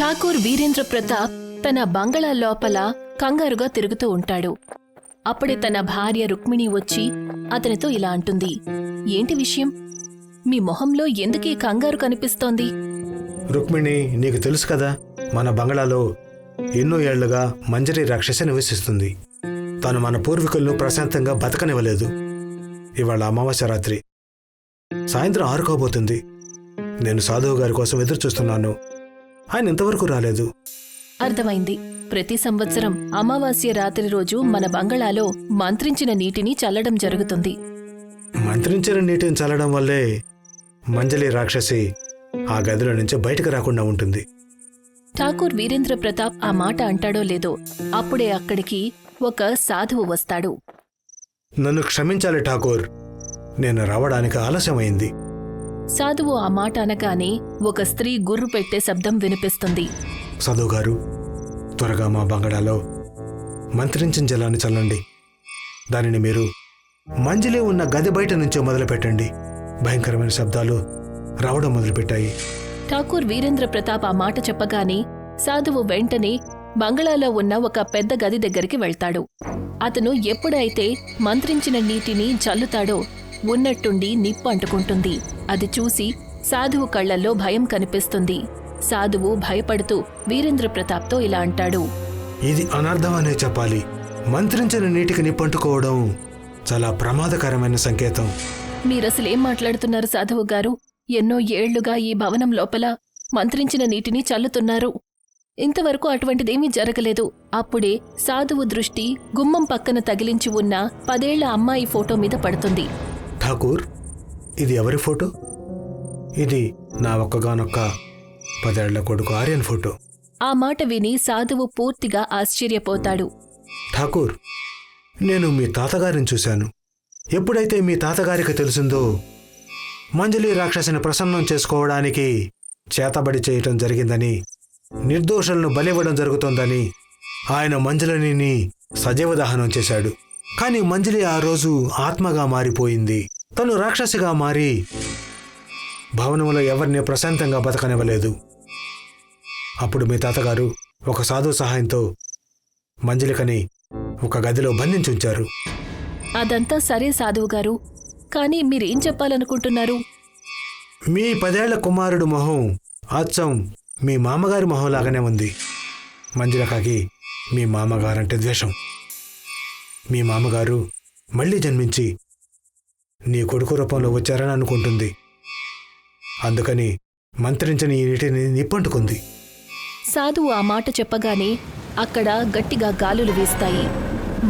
ఠాకూర్ వీరేంద్ర ప్రతాప్ తన బంగళా లోపల కంగారుగా తిరుగుతూ ఉంటాడు. అప్పుడే తన భార్య రుక్మిణి వచ్చి అతనితో ఇలా అంటుంది, ఏంటి విషయం? మీ మొహంలో ఎందుకీ కంగారు కనిపిస్తోంది? రుక్మిణి, నీకు తెలుసు కదా, మన బంగళాలో ఎన్నో ఏళ్లుగా మంజరి రాక్షసి నివసిస్తుంది. తను మన పూర్వీకులను ప్రశాంతంగా బతకనివ్వలేదు. ఇవాళ అమావాస్య రాత్రి సాయంత్రం 6 కాబోతుంది. నేను సాధువు గారి కోసం ఎదురు చూస్తున్నాను. ఆయన ఇంతవరకు రాలేదు. అర్థమైంది. ప్రతి సంవత్సరం అమావాస్య రాత్రి రోజు మన బంగళాలో మంత్రించిన నీటిని చల్లడం జరుగుతుంది. మంత్రించిన నీటిని చల్లడం వల్లే మంజలి రాక్షసి ఆ గదిలో నుంచి బయటకు రాకుండా ఉంటుంది. ఠాకూర్ వీరేంద్ర ప్రతాప్ ఆ మాట అంటాడో లేదో అప్పుడే అక్కడికి ఒక సాధువు వస్తాడు. నన్ను క్షమించాలి ఠాకూర్, నేను రావడానికి ఆలస్యమైంది. సాధువు ఆ మాట అనగానే ఒక స్త్రీ గుర్రు పెట్టే శబ్దం వినిపిస్తుంది. సాధువు గారు, త్వరగా మా బంగళాలో మంత్రించిన జలాన్ని చల్లండి. దానిని మీరు మంజలి ఉన్న గది బయట నుంచో మొదలుపెట్టండి. భయంకరమైన శబ్దాలు రావడం మొదలుపెట్టాయి. ఠాకూర్ వీరేంద్ర ప్రతాప్ ఆ మాట చెప్పగానే సాధువు వెంటనే బంగళాలో ఉన్న ఒక పెద్ద గది దగ్గరికి వెళ్తాడు. అతను ఎప్పుడైతే మంత్రించిన నీటిని చల్లుతాడో ఉన్నట్టుండి నిప్పు అంటుకుంటుంది. అది చూసి సాధువు కళ్లల్లో భయం కనిపిస్తుంది. సాధువు భయపడుతూ వీరేంద్ర ప్రతాప్తో ఇలా అంటాడు, ఇది అనర్థమనే చెప్పాలి. మంత్రించిన నీటికి నిప్పంటుకోవడం చాలా ప్రమాదకరమైన సంకేతం. మీరసలేం మాట్లాడుతున్నారు సాధువు గారు? ఎన్నో ఏళ్లుగా ఈ భవనం లోపల మంత్రించిన నీటిని చల్లుతున్నారు. ఇంతవరకు అటువంటిదేమీ జరగలేదు. అప్పుడే సాధువు దృష్టి గుమ్మం పక్కన తగిలించి ఉన్న 10 ఏళ్ల అమ్మాయి ఫోటో మీద పడుతుంది. ఠాకూర్, ఇది ఎవరి ఫోటో? ఇది నా ఒక్కగానొక్క 10 ఏళ్ల కొడుకు ఆర్యన్ ఫోటో. ఆ మాట విని సాధువు పూర్తిగా ఆశ్చర్యపోతాడు. ఠాకూర్, నేను మీ తాతగారిని చూశాను. ఎప్పుడైతే మీ తాతగారికి తెలిసిందో మంజలి రాక్షసిని ప్రసన్నం చేసుకోవడానికి చేతబడి చేయటం జరిగిందని, నిర్దోషులను బలివ్వడం జరుగుతోందని ఆయన మంజలిని సజీవ దహనం చేశాడు. కానీ మంజలి ఆ రోజు ఆత్మగా మారిపోయింది. తను రాక్షసిగా మారి భవనంలో ఎవరిని ప్రశాంతంగా బతకనివ్వలేదు. అప్పుడు మీ తాతగారు ఒక సాధువు సహాయంతో మంజలికని ఒక గదిలో బంధించుంచారు. అదంతా సరే సాధువు గారు, కానీ మీరేం చెప్పాలనుకుంటున్నారు? మీ 10 ఏళ్ల కుమారుడు మొహం అచ్చం మీ మామగారి మొహంలాగానే ఉంది. మంజలికకి మీ మామగారంటే ద్వేషం. మీ మామగారు మళ్లీ జన్మించి నీ కొడుకు రూపంలో వచ్చారని అనుకుంటుంది. అందుకని మంత్రించిన ఈ నీటిని నిప్పంటుకుంది. సాధువు ఆ మాట చెప్పగానే అక్కడ గట్టిగా గాలులు వీస్తాయి.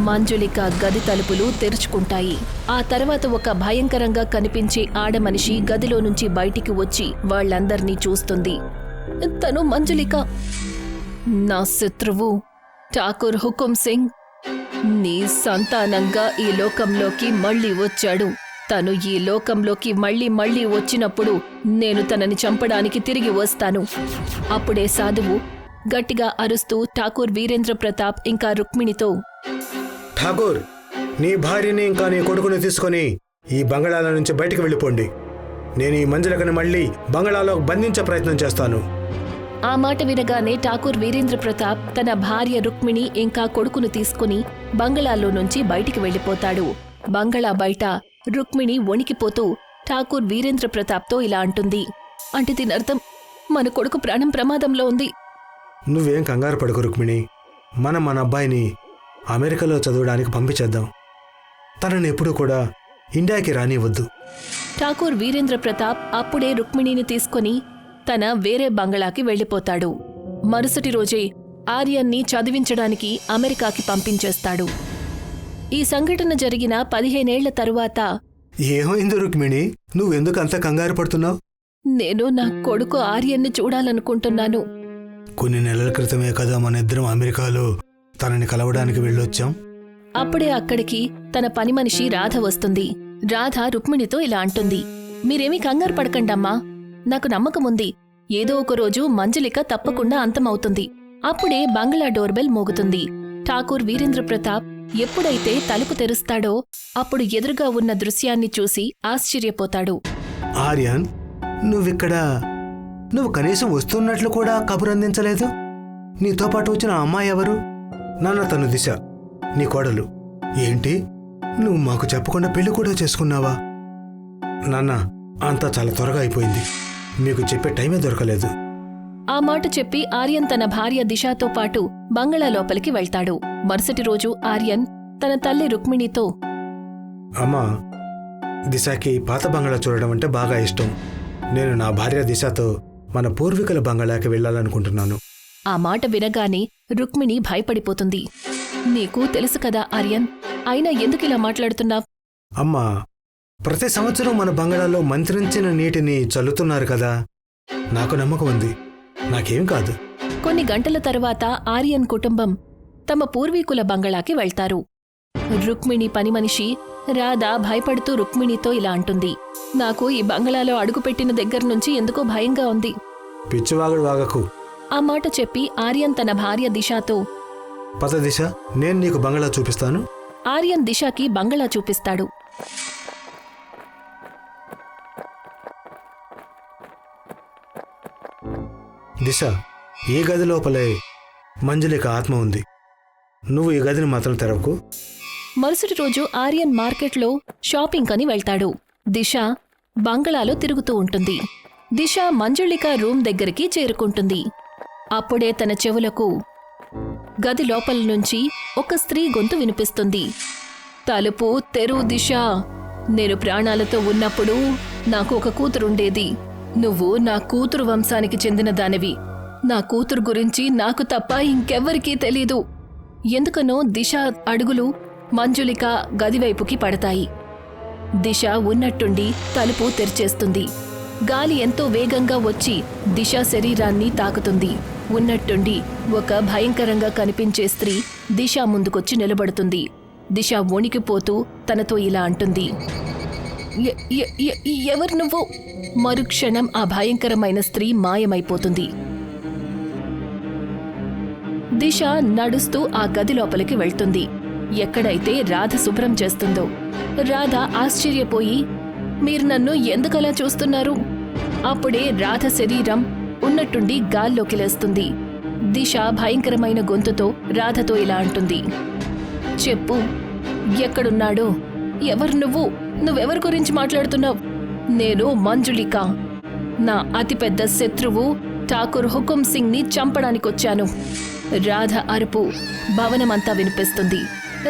మంజులిక గది తలుపులు తెరుచుకుంటాయి. ఆ తర్వాత ఒక భయంకరంగా కనిపించే ఆడమనిషి గదిలో నుంచి బయటికి వచ్చి వాళ్లందర్నీ చూస్తుంది. తను మంజులిక. నా శత్రువు ఠాకూర్ హుకుం సింగ్ నీ సంతానంగా ఈ లోకంలోకి మళ్లీ వచ్చాడు. తను ఈ లోకంలోకి మళ్లీ వచ్చినప్పుడు నేను తనని చంపడానికి తిరిగి వస్తాను. అప్పుడే సాధువు గట్టిగా అరుస్తూ ఠాకూర్ వీరేంద్ర ప్రతాప్ ఇంకా రుక్మిణితో, ఠాకూర్, నీ భార్యని ఇంకా నీ కొడుకుని తీసుకొని ఈ బంగళాల నుంచి బయటకు వెళ్ళిపోండి. నేను ఈ మంజలికని మళ్లీ బంగళాలో బంధించే ప్రయత్నం చేస్తాను. ఆ మాట వినగానే ఠాకూర్ వీరేంద్ర ప్రతాప్ తన భార్య రుక్మిణి ఇంకా కొడుకును తీసుకుని బంగళాలో నుంచి బయటికి వెళ్లిపోతాడు. బంగళా బయట రుక్మిణి వణికిపోతూ ఠాకూర్ వీరేంద్ర ప్రతాప్తో ఇలా అంటుంది, అంటే దీనర్థం మన కొడుకు ప్రాణం ప్రమాదంలో ఉంది. నువ్వేం కంగారు పడకు రుక్మిణి. మన అబ్బాయిని అమెరికాలో చదవడానికి పంపించేద్దాం. తనని ఎప్పుడూ కూడా ఇండియాకి రానివ్వద్దు. ఠాకూర్ వీరేంద్ర ప్రతాప్ అప్పుడే రుక్మిణిని తీసుకుని తన వేరే బంగళాకి వెళ్లిపోతాడు. మరుసటి రోజే ఆర్యన్ని చదివించడానికి అమెరికాకి పంపించేస్తాడు. ఈ సంఘటన జరిగిన 15 ఏళ్ల తరువాత, ఏమైంది రుక్మిణి, నువ్వెందుకు అంత కంగారు పడుతున్నావు? నేను నా కొడుకు ఆర్యన్ని చూడాలనుకుంటున్నాను. కొన్ని నెలల క్రితమే కదా మన ఇద్దరం అమెరికాలో తనని కలవడానికి వెళ్ళొచ్చాం. అప్పుడే అక్కడికి తన పని మనిషి రాధ వస్తుంది. రాధ రుక్మిణితో ఇలా అంటుంది, మీరేమీ కంగారు పడకండమ్మా, నాకు నమ్మకముంది. ఏదో ఒక రోజు మంజలిక తప్పకుండా అంతమవుతుంది. అప్పుడే బంగ్లా డోర్బెల్ మోగుతుంది. ఠాకూర్ వీరేంద్ర ప్రతాప్ ఎప్పుడైతే తలుపు తెరుస్తాడో అప్పుడు ఎదురుగా ఉన్న దృశ్యాన్ని చూసి ఆశ్చర్యపోతాడు. ఆర్యన్, నువ్విక్కడ నువ్వు కనీసం వస్తున్నట్లు కూడా కబురు అందించలేదు. నీతో పాటు వచ్చిన ఆ అమ్మాయి ఎవరు? నాన్న, తను దిశ, నీ కోడలు. ఏంటి, నువ్వు మాకు చెప్పకుండా పెళ్లి కూడా చేసుకున్నావా? నాన్న, అంతా చాలా త్వరగా అయిపోయింది. మీకు చెప్పే టైమే దొరకలేదు. ఆ మాట చెప్పి ఆర్యన్ తన భార్య దిశాతో పాటు బంగళా లోపలికి వెళ్తాడు. మరుసటి రోజు ఆర్యన్ తన తల్లి రుక్మిణితో, అమ్మా, దిశకి పాత బంగళా చూడడం అంటే బాగా ఇష్టం. నేను నా భార్య దిశతో మన పూర్వీకుల బంగళాకి వెళ్ళాలనుకుంటున్నాను. ఆ మాట వినగానే రుక్మిణి భయపడిపోతుంది. నీకు తెలుసు కదా ఆర్యన్, అయినా ఎందుకిలా మాట్లాడుతున్నావ్? అమ్మా, ప్రతి సంవత్సరం మన బంగళాలో మంత్రించిన నీటిని చల్లుతున్నారు కదా, నాకు నమ్మకం ఉంది. నాకేం కాదు. కొన్ని గంటల తరువాత ఆర్యన్ కుటుంబం తమ పూర్వీకుల బంగళాకి వెళ్తారు. రుక్మిణి పనిమనిషి రాధ భయపడుతూ రుక్మిణితో ఇలా అంటుంది, నాకు ఈ బంగళాలో అడుగుపెట్టిన దగ్గర్నుంచి ఎందుకో భయంగా ఉంది. పిచ్చివాగుడు వాగకు. ఆ మాట చెప్పి ఆర్యన్ తన భార్య దిశాతో, పద దిశ, నేను నీకు బంగళా చూపిస్తాను. ఆర్యన్ దిశాకి బంగళా చూపిస్తాడు. దిశ, ఈ గది లోపలే మంజులిక ఆత్మ ఉంది. నువ్వు ఈ గదిని మాత్రం తెరవకు. మరుసటి రోజు ఆర్యన్ మార్కెట్లో షాపింగ్ అని వెళ్తాడు. దిశ బంగళాలో తిరుగుతూ ఉంటుంది. దిశ మంజుళిక రూమ్ దగ్గరికి చేరుకుంటుంది. అప్పుడే తన చెవులకు గది లోపల నుంచి ఒక స్త్రీ గొంతు వినిపిస్తుంది. తలుపు తెరు దిశ, నేను ప్రాణాలతో ఉన్నప్పుడు నాకు ఒక కూతురుండేది. నువ్వు నా కూతురు వంశానికి చెందిన దానివి. నా కూతురు గురించి నాకు తప్ప ఇంకెవ్వరికీ తెలీదు. ఎందుకనో దిశ అడుగులు మంజులిక గదివైపుకి పడతాయి. దిశ ఉన్నట్టుండి తలుపు తెరిచేస్తుంది. గాలి ఎంతో వేగంగా వచ్చి దిశ శరీరాన్ని తాకుతుంది. ఉన్నట్టుండి ఒక భయంకరంగా కనిపించే స్త్రీ దిశ ముందుకొచ్చి నిలబడుతుంది. దిశ వణికిపోతూ తనతో ఇలా అంటుంది, ఎవరు నువ్వు? మరుక్షణం ఆ భయంకరమైన స్త్రీ మాయమైపోతుంది. దిశ నడుస్తూ ఆ గది లోపలికి వెళ్తుంది. ఎక్కడైతే రాధ శుభ్రం చేస్తుందో. రాధ ఆశ్చర్యపోయి, మీరు నన్ను ఎందుకలా చూస్తున్నారు? అప్పుడే రాధ శరీరం ఉన్నట్టుండి గాల్లోకి లేస్తుంది. దిశ భయంకరమైన గొంతుతో రాధతో ఇలా అంటుంది, చెప్పు, ఎక్కడున్నాడో? ఎవరు నువ్వు? నువ్వెవరి గురించి మాట్లాడుతున్నావు? నేను మంజులిక. నా అతిపెద్ద శత్రువు ఠాకూర్ హుకుం సింగ్ ని చంపడానికొచ్చాను. రాధ అరుపు భవనమంతా వినిపిస్తుంది.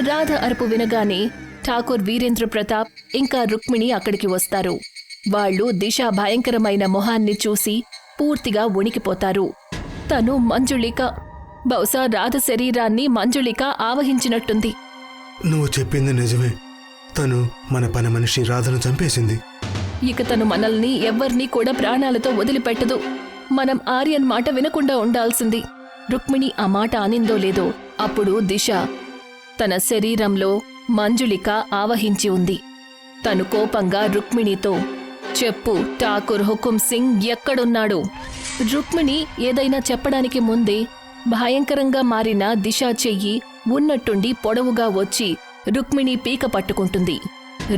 రాధ అరుపు వినగానే ఠాకూర్ వీరేంద్ర ప్రతాప్ ఇంకా రుక్మిణి అక్కడికి వస్తారు. వాళ్ళు దిశ భయంకరమైన మొహాన్ని చూసి పూర్తిగా వణికిపోతారు. తను మంజులిక. బహుశా రాధ శరీరాన్ని మంజులిక ఆవహించినట్టుంది. నువ్వు చెప్పింది నిజమే. తను మన పని మనిషి రాధను చంపేసింది. ఇక తను మనల్ని ఎవ్వర్నీ కూడా ప్రాణాలతో వదిలిపెట్టదు. మనం ఆర్యన్ మాట వినకుండా ఉండాల్సింది. రుక్మిణి ఆ మాట అనిందో లేదో అప్పుడు దిశ తన శరీరంలో మంజులిక ఆవహించి ఉంది. తను కోపంగా రుక్మిణితో, చెప్పు, ఠాకూర్ హుకుం సింగ్ ఎక్కడున్నాడు? రుక్మిణి ఏదైనా చెప్పడానికి ముందే భయంకరంగా మారిన దిశ చెయ్యి ఉన్నట్టుండి పొడవుగా వచ్చి రుక్మిణి పీక పట్టుకుంటుంది.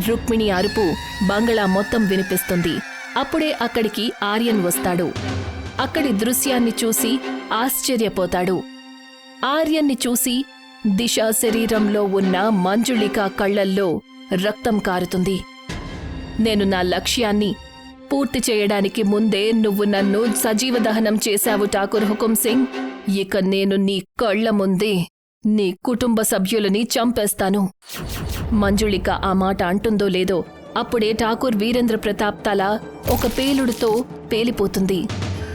రుక్మిణి అరుపు బంగళా మొత్తం వినిపిస్తుంది. అప్పుడే అక్కడికి ఆర్యన్ వస్తాడు. అక్కడి దృశ్యాన్ని చూసి ఆశ్చర్యపోతాడు. ఆర్యన్ని చూసి దిశ శరీరంలో ఉన్న మంజుళిక కళ్లల్లో రక్తం కారుతుంది. నేను నా లక్ష్యాన్ని పూర్తి చేయడానికి ముందే నువ్వు నన్ను సజీవ దహనం చేశావు ఠాకూర్ హుకుం సింగ్. ఇక నేను నీ కళ్ల ముందే నీ కుటుంబ సభ్యులని చంపేస్తాను. మంజుళిక ఆ మాట అంటుందో లేదో అప్పుడే ఠాకూర్ వీరేంద్ర ప్రతాప్ తల ఒక పేలుడుతో పేలిపోతుంది.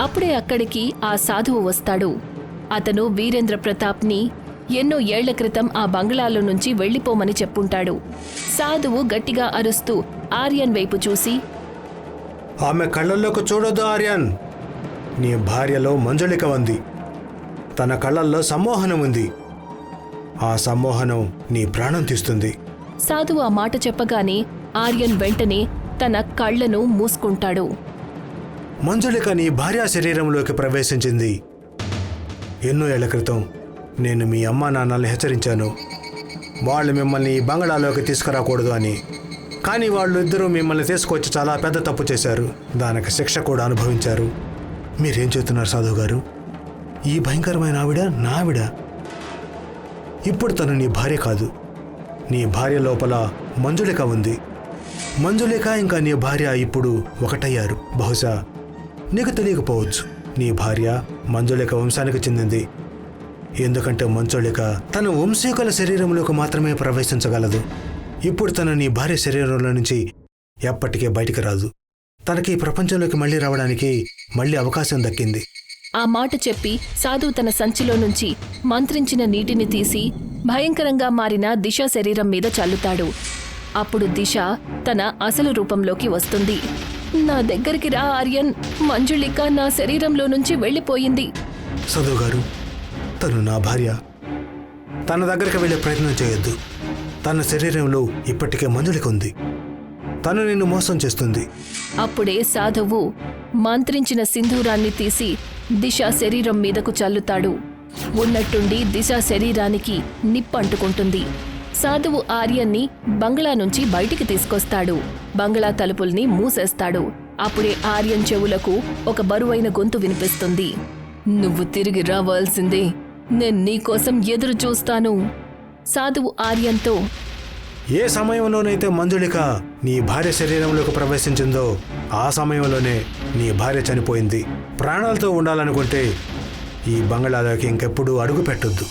అప్పుడే అక్కడికి ఆ సాధువు వస్తాడు. అతను వీరేంద్ర ప్రతాప్ని ఎన్నో ఏళ్ల క్రితం ఆ బంగ్లాలో నుంచి వెళ్లిపోమని చెప్పుంటాడు. సాధువు గట్టిగా అరుస్తూ ఆర్యన్ వైపు చూసి, ఆమె కళ్ళల్లోకి చూడొద్దు ఆర్యన్. నీ భార్యలో మంజుళిక ఉంది. తన కళ్ళల్లో సమ్మోహనం ఉంది. ఆ సమ్మోహనం నీ ప్రాణం తీస్తుంది. సాధువు ఆ మాట చెప్పగానే ఆర్యన్ వెంటనే తన కళ్లను మూసుకుంటాడు. మంజుళిక నీ భార్య శరీరంలోకి ప్రవేశించింది. ఎన్నో ఏళ్ల క్రితం నేను మీ అమ్మా నాన్నల్ని హెచ్చరించాను. వాళ్ళు మిమ్మల్ని ఈ బంగళాలోకి తీసుకురాకూడదు అని. కానీ వాళ్ళు ఇద్దరూ మిమ్మల్ని తీసుకొచ్చి చాలా పెద్ద తప్పు చేశారు. దానికి శిక్ష కూడా అనుభవించారు. మీరేం చెబుతున్నారు సాధువు గారు? ఈ భయంకరమైన ఆవిడ నా ఆవిడ. ఇప్పుడు తను నీ భార్య కాదు. నీ భార్య లోపల మంజులిక ఉంది. మంజులిక ఇంకా నీ భార్య ఇప్పుడు ఒకటయ్యారు. బహుశా నీకు తెలియకపోవచ్చు, నీ భార్య మంజులిక వంశానికి చెందింది. ఎందుకంటే మంజులిక తన వంశీకుల శరీరంలోకి మాత్రమే ప్రవేశించగలదు. ఇప్పుడు తన నీ భార్య శరీరంలో నుంచి ఎప్పటికీ బయటికి రాదు. తనకి ఈ ప్రపంచంలోకి మళ్ళీ రావడానికి మళ్ళీ అవకాశం దక్కింది. ఆ మాట చెప్పి సాధువు తన సంచిలో నుంచి మంత్రించిన నీటిని తీసి భయంకరంగా మారిన దిశ శరీరం మీద చల్లుతాడు. అప్పుడు దిశ తన అసలు రూపంలోకి వస్తుంది. నా దగ్గరికి రా ఆర్యన్, మంజులిక నా శరీరంలో నుంచి వెళ్ళిపోయింది. సాధువు గారు, తను నా భార్య. తన దగ్గరికి వెళ్ళే ప్రయత్నం చేయొద్దు. తన శరీరంలో ఇప్పటికే మంజులిక ఉంది. తను నిన్ను మోసం చేస్తుంది. అప్పుడే సాధువు మంత్రించిన సింధూరాన్ని తీసి దిశ శరీరం మీదకు చల్లుతాడు. ఉన్నట్టుండి దిశ శరీరానికి నిప్పంటుకుంటుంది. సాధువు ఆర్యన్ని బంగ్లా నుంచి బయటికి తీసుకొస్తాడు. బంగ్లా తలుపుల్ని మూసేస్తాడు. అప్పుడే ఆర్యన్ చెవులకు ఒక బరువైన గొంతు వినిపిస్తుంది. నువ్వు తిరిగి రావాల్సిందే, నేను నీకోసం ఎదురు చూస్తాను. సాధువు ఆర్యన్తో, ఏ సమయంలోనైతే మంజులిక నీ భార్య శరీరంలోకి ప్రవేశించిందో ఆ సమయంలోనే నీ భార్య చనిపోయింది. ప్రాణాలతో ఉండాలనుకుంటే ఈ బంగ్లాలోకి ఇంకెప్పుడు అడుగు పెట్టొద్దు.